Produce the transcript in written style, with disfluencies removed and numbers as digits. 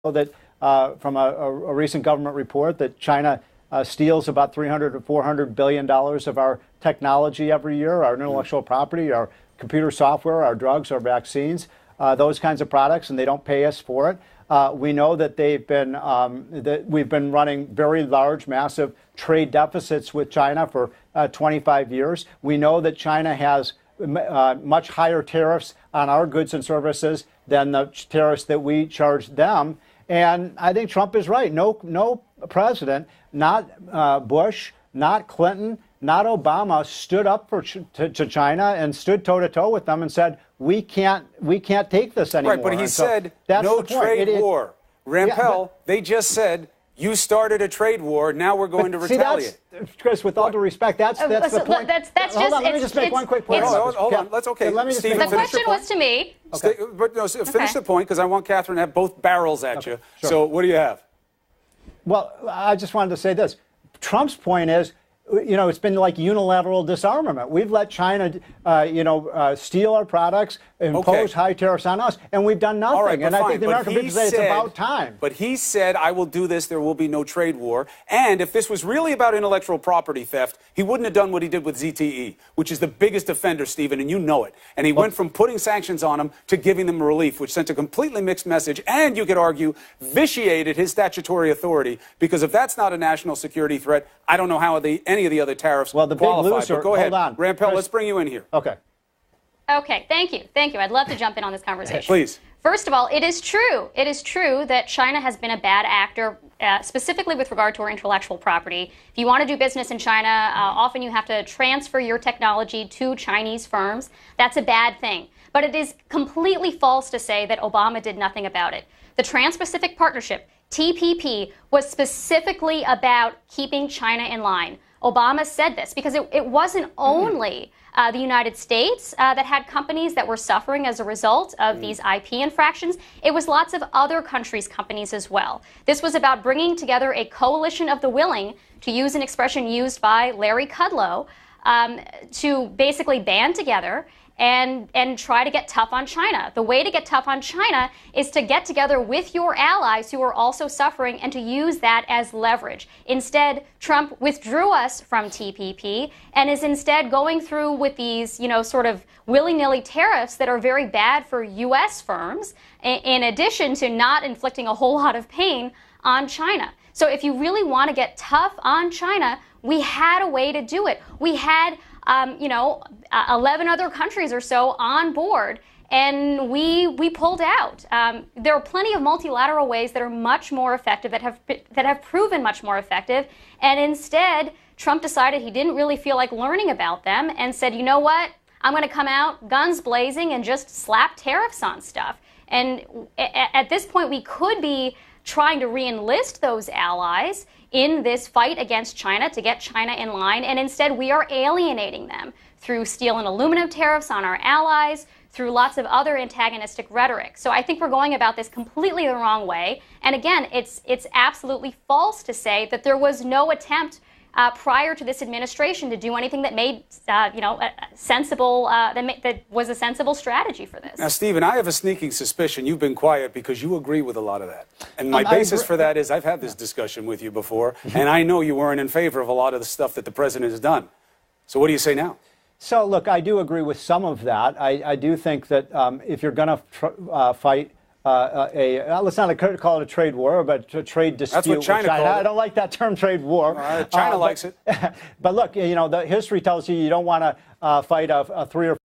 that from a recent government report that China steals about $300 to $400 billion of our technology every year, our intellectual property, our computer software, our drugs, our vaccines, those kinds of products, and they don't pay us for it. We know that that we've been running very large, massive trade deficits with China for 25 years. We know that China has much higher tariffs on our goods and services than the tariffs that we charge them. And I think Trump is right. No president, not Bush, not Clinton, not Obama, stood up to China and stood toe-to-toe with them and said, we can't take this anymore. Right, but he said no trade war. Rampell, they just said, you started a trade war, now we're going to retaliate. Chris, with all due respect, that's the point. Hold on, let me just make one quick point. Hold on, that's okay. The question was to me. Okay. But no, finish the point, because I want Catherine to have both barrels at you. Sure. So what do you have? Well, I just wanted to say this. Trump's point is, it's been like unilateral disarmament. We've let China, steal our products, impose high tariffs on us, and we've done nothing. All right, and I think the American people say it's about time. But he said, I will do this, there will be no trade war. And if this was really about intellectual property theft, he wouldn't have done what he did with ZTE, which is the biggest offender, Stephen, and you know it. And he went from putting sanctions on them to giving them relief, which sent a completely mixed message, and you could argue, vitiated his statutory authority, because if that's not a national security threat, I don't know how any of the other tariffs qualify. Big loser, but go ahead, hold on. Rampell, let's bring you in here. Okay. Okay, thank you. I'd love to jump in on this conversation. Please. First of all, it is true. It is true that China has been a bad actor, specifically with regard to our intellectual property. If you want to do business in China, often you have to transfer your technology to Chinese firms. That's a bad thing. But it is completely false to say that Obama did nothing about it. The Trans-Pacific Partnership, TPP, was specifically about keeping China in line. Obama said this because it wasn't only the United States that had companies that were suffering as a result of these IP infractions. It was lots of other countries' companies as well. This was about bringing together a coalition of the willing, to use an expression used by Larry Kudlow, to basically band together and try to get tough on China. The way to get tough on China is to get together with your allies who are also suffering and to use that as leverage. Instead, Trump withdrew us from TPP and is instead going through with these, sort of willy-nilly tariffs that are very bad for U.S. firms, in addition to not inflicting a whole lot of pain on China. So if you really want to get tough on China, we had a way to do it. We had 11 other countries or so on board, and we pulled out. There are plenty of multilateral ways that are much more effective, that have proven much more effective, and instead, Trump decided he didn't really feel like learning about them and said, you know what, I'm going to come out guns blazing and just slap tariffs on stuff. And at this point, we could be trying to re-enlist those allies in this fight against China to get China in line, and instead we are alienating them through steel and aluminum tariffs on our allies, through lots of other antagonistic rhetoric. So I think we're going about this completely the wrong way. And again, it's absolutely false to say that there was no attempt prior to this administration to do anything that made, that was a sensible strategy for this. Now, Stephen, I have a sneaking suspicion you've been quiet because you agree with a lot of that. And my basis for that is I've had this discussion with you before, and I know you weren't in favor of a lot of the stuff that the president has done. So what do you say now? So, look, I do agree with some of that. I do think that if you're going to fight let's not call it a trade war, but a trade dispute. That's what China called it. I don't like that term, trade war. China likes it. But look, the history tells you don't want to fight a 3 or